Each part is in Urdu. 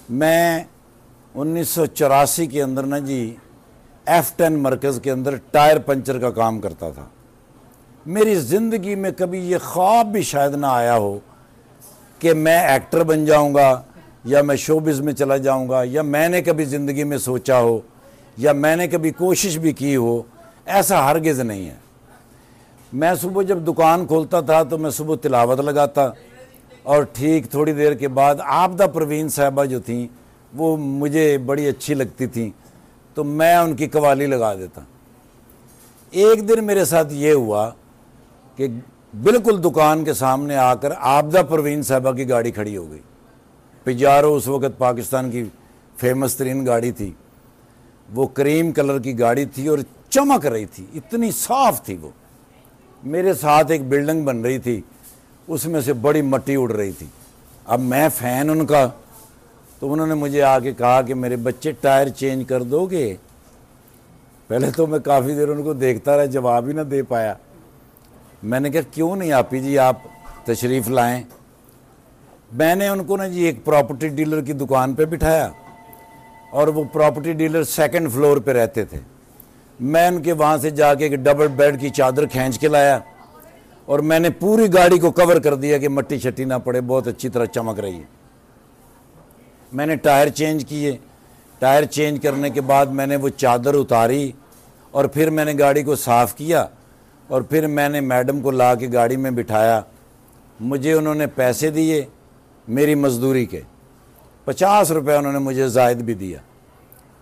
میں 1984 کے اندر نا جی F10 مرکز کے اندر ٹائر پنچر کا کام کرتا تھا۔ میری زندگی میں کبھی یہ خواب بھی شاید نہ آیا ہو کہ میں ایکٹر بن جاؤں گا یا میں شوبز میں چلا جاؤں گا، یا میں نے کبھی زندگی میں سوچا ہو یا میں نے کبھی کوشش بھی کی ہو، ایسا ہرگز نہیں ہے۔ میں صبح جب دکان کھولتا تھا تو میں صبح تلاوت لگاتا، اور ٹھیک تھوڑی دیر کے بعد عابدہ پروین صاحبہ جو تھیں وہ مجھے بڑی اچھی لگتی تھیں تو میں ان کی قوالی لگا دیتا۔ ایک دن میرے ساتھ یہ ہوا کہ بالکل دکان کے سامنے آ کر عابدہ پروین صاحبہ کی گاڑی کھڑی ہو گئی۔ پجارو اس وقت پاکستان کی فیمس ترین گاڑی تھی، وہ کریم کلر کی گاڑی تھی اور چمک رہی تھی، اتنی صاف تھی وہ۔ میرے ساتھ ایک بلڈنگ بن رہی تھی، اس میں سے بڑی مٹی اڑ رہی تھی۔ اب میں فین ان کا، تو انہوں نے مجھے آ کے کہا کہ میرے بچے ٹائر چینج کر دو گے؟ پہلے تو میں کافی دیر ان کو دیکھتا رہا، جواب ہی نہ دے پایا۔ میں نے کہا کیوں نہیں آپی جی، آپ تشریف لائیں۔ میں نے ان کو نا جی ایک پراپرٹی ڈیلر کی دکان پہ بٹھایا، اور وہ پراپرٹی ڈیلر سیکنڈ فلور پہ رہتے تھے۔ میں ان کے وہاں سے جا کے ایک ڈبل بیڈ کی چادر کھینچ کے لایا، اور میں نے پوری گاڑی کو کور کر دیا کہ مٹی شٹی نہ پڑے، بہت اچھی طرح چمک رہی ہے۔ میں نے ٹائر چینج کیے، ٹائر چینج کرنے کے بعد میں نے وہ چادر اتاری، اور پھر میں نے گاڑی کو صاف کیا، اور پھر میں نے میڈم کو لا کے گاڑی میں بٹھایا۔ مجھے انہوں نے پیسے دیے میری مزدوری کے، 50 روپے انہوں نے مجھے زائد بھی دیا،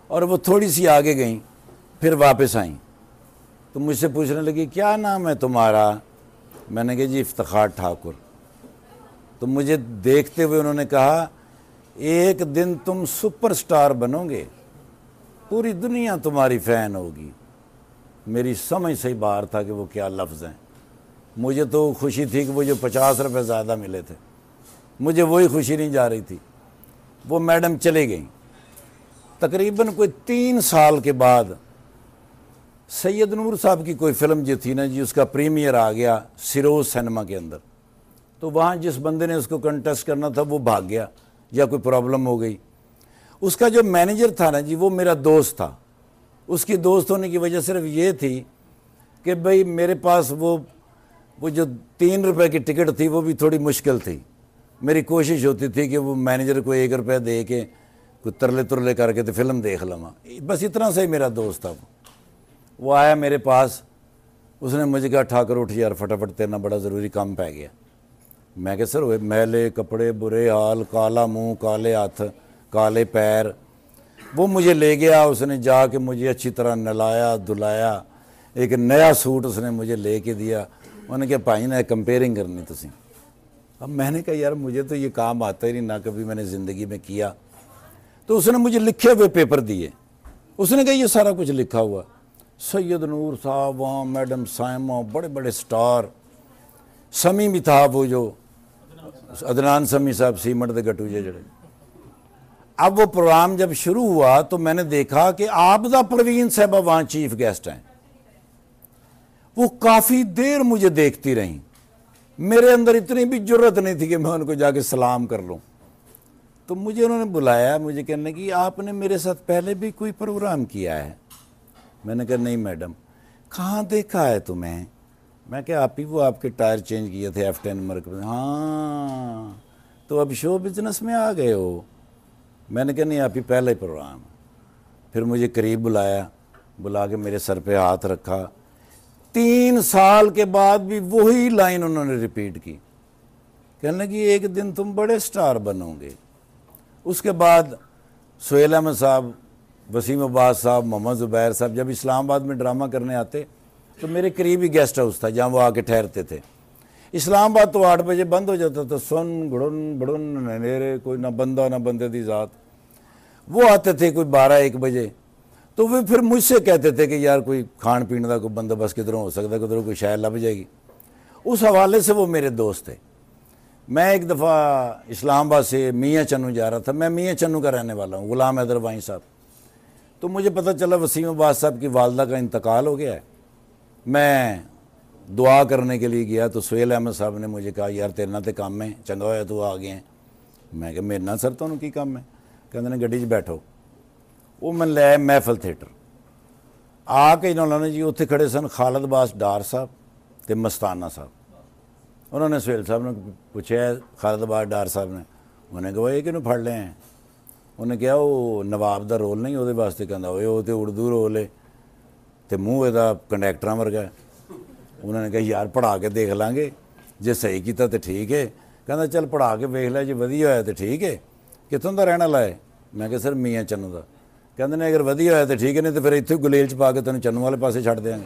اور وہ تھوڑی سی آگے گئیں، پھر واپس آئیں تو مجھ سے پوچھنے لگی کیا نام ہے تمہارا؟ میں نے کہا جی افتخار ٹھاکر۔ تو مجھے دیکھتے ہوئے انہوں نے کہا ایک دن تم سپر سٹار بنو گے، پوری دنیا تمہاری فین ہوگی۔ میری سمجھ سے ہی باہر تھا کہ وہ کیا لفظ ہیں۔ مجھے تو خوشی تھی کہ وہ جو 50 روپے زیادہ ملے تھے، مجھے وہی خوشی نہیں جا رہی تھی۔ وہ میڈم چلے گئیں۔ تقریباً کوئی 3 سال کے بعد سید نور صاحب کی کوئی فلم جو تھی نا جی، اس کا پریمیئر آ گیا سروز سینما کے اندر، تو وہاں جس بندے نے اس کو کنٹیسٹ کرنا تھا وہ بھاگ گیا یا کوئی پرابلم ہو گئی۔ اس کا جو مینیجر تھا نا جی وہ میرا دوست تھا۔ اس کی دوست ہونے کی وجہ صرف یہ تھی کہ بھئی میرے پاس وہ جو 3 روپے کی ٹکٹ تھی وہ بھی تھوڑی مشکل تھی۔ میری کوشش ہوتی تھی کہ وہ مینیجر کو 1 روپے دے کے کوئی ترلے ترلے کر کے تو فلم دیکھ لواں، بس اتنا سے ہی میرا دوست تھا۔ وہ آیا میرے پاس، اس نے مجھے کہا ٹھاکر اٹھ یار فٹافٹ، تیرنا بڑا ضروری کام پہ گیا۔ میں کہ سر ہوئے میلے کپڑے، برے حال، کالا منہ، کالے ہاتھ، کالے پیر۔ وہ مجھے لے گیا، اس نے جا کے مجھے اچھی طرح نلایا دھلایا، ایک نیا سوٹ اس نے مجھے لے کے دیا۔ انہوں نے کہا بھائی نے کمپیئرنگ کرنی تسی۔ اب میں نے کہا یار مجھے تو یہ کام آتا ہی نہیں، نہ کبھی میں نے زندگی میں کیا۔ تو اس نے مجھے لکھے ہوئے پیپر دیے، اس نے کہا یہ سارا کچھ لکھا ہوا، سید نور صاحب وہاں، میڈم سائمہ، بڑے بڑے سٹار، سمی بھی تھا، وہ جو عدنان سمی صاحب سیمنٹ دے گٹو جڑے۔ اب وہ پروگرام جب شروع ہوا تو میں نے دیکھا کہ عابدہ پروین صاحبہ وہاں چیف گیسٹ ہیں۔ وہ کافی دیر مجھے دیکھتی رہیں، میرے اندر اتنی بھی جرت نہیں تھی کہ میں ان کو جا کے سلام کر لوں۔ تو مجھے انہوں نے بلایا، مجھے کہنے کہ آپ نے میرے ساتھ پہلے بھی کوئی پروگرام کیا ہے؟ میں نے کہا نہیں میڈم۔ کہاں دیکھا ہے تمہیں؟ میں کہا آپ ہی وہ آپ کے ٹائر چینج کیے تھے F10 مرکز۔ ہاں تو اب شو بزنس میں آ گئے ہو؟ میں نے کہا نہیں آپ ہی پہلے پروگرام۔ پھر مجھے قریب بلایا، بلا کے میرے سر پہ ہاتھ رکھا۔ 3 سال کے بعد بھی وہی لائن انہوں نے ریپیٹ کی، کہنے لگی ایک دن تم بڑے سٹار بنو گے۔ اس کے بعد سہیل احمد صاحب، وسیم عباس صاحب، محمد زبیر صاحب جب اسلام آباد میں ڈرامہ کرنے آتے تو میرے قریبی گیسٹ ہاؤس تھا جہاں وہ آ کے ٹھہرتے تھے۔ اسلام آباد تو 8 بجے بند ہو جاتا تھا، سن گڑن بڑن نیرے، کوئی نہ بندہ نہ بندے دی ذات۔ وہ آتے تھے کوئی 12-1 بجے، تو وہ پھر مجھ سے کہتے تھے کہ یار کوئی کھان پینے کا کوئی بندوبست کدھروں ہو سکتا ہے، کدھروں کوئی شاید لب جائے گی۔ اس حوالے سے وہ میرے دوست تھے۔ میں ایک دفعہ اسلام آباد سے میاں چنو جا رہا تھا، میں میاں چنو کا رہنے والا ہوں، غلام حیدر وائیں صاحب۔ تو مجھے پتہ چلا وسیم عباس صاحب کی والدہ کا انتقال ہو گیا ہے۔ میں دعا کرنے کے لیے گیا تو سہیل احمد صاحب نے مجھے کہا یار تیرنا تے کام ہے، چنگا ہوا تو آ گئے ہیں۔ میں کہ میرے نہ سر تو ان کی کام ہے، ਕਹਿੰਦੇ ਨੇ ਗੱਡੀ 'ਚ ਬੈਠੋ। ਉਹ ਮੈਂ ਲੈ ਮਹਿਫਲ ਥੀਏਟਰ ਆ ਕੇ ਇਹਨਾਂ ਨੇ ਜੀ ਉੱਥੇ ਖੜੇ ਸਨ ਖਾਲਦ ਬਾਸ ਡਾਰ ਸਾਹਿਬ ਤੇ ਮਸਤਾਨਾ ਸਾਹਿਬ। ਉਹਨਾਂ ਨੇ ਸੁਹੇਲ ਸਾਹਿਬ ਨੂੰ ਪੁੱਛਿਆ, ਖਾਲਦ ਬਾਸ ਡਾਰ ਸਾਹਿਬ ਨੇ, ਉਹਨੇ ਕਿਹਾ ਇਹ ਕਿਹਨੂੰ ਫੜ ਲਿਆ? ਉਹਨੇ ਕਿਹਾ ਉਹ ਨਵਾਬ ਦਾ ਰੋਲ ਨਹੀਂ, ਉਹਦੇ ਵਾਸਤੇ। ਕਹਿੰਦਾ ਓਏ ਉਹ ਤੇ ਉਰਦੂ ਰੋਲ ਹੈ ਤੇ ਮੂੰਹ ਇਹਦਾ ਕੰਡਕਟਰਾਂ ਵਰਗਾ। ਉਹਨਾਂ ਨੇ ਕਿਹਾ ਯਾਰ ਪੜ੍ਹਾ ਕੇ ਦੇਖ ਲਾਂਗੇ, ਜੇ ਸਹੀ ਕੀਤਾ ਤੇ ਠੀਕ ਹੈ। ਕਹਿੰਦਾ ਚੱਲ ਪੜ੍ਹਾ ਕੇ ਵੇਖ ਲੈ, ਜੇ ਵਧੀਆ ਹੋਇਆ ਤੇ ਠੀਕ ਹੈ। ਕਿੱਥੋਂ ਦਾ ਰਹਿਣ ਵਾਲਾ ਹੈ? ਮੈਂ ਕਿਹਾ ਸਰ ਮੀਆਂ ਚੰਨੂ ਦਾ। ਕਹਿੰਦੇ ਨੇ ਅਗਰ ਵਧੀਆ ਹੋਇਆ ਤੇ ਠੀਕ ਹੈ, ਨਹੀਂ ਤੇ ਫਿਰ ਇੱਥੇ ਗੁਲੇਲ 'ਚ ਪਾ ਕੇ ਤੈਨੂੰ ਚੰਨੂ ਵਾਲੇ ਪਾਸੇ ਛੱਡ ਦਿਆਂਗੇ।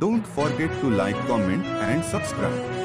Don't forget to like, comment and subscribe.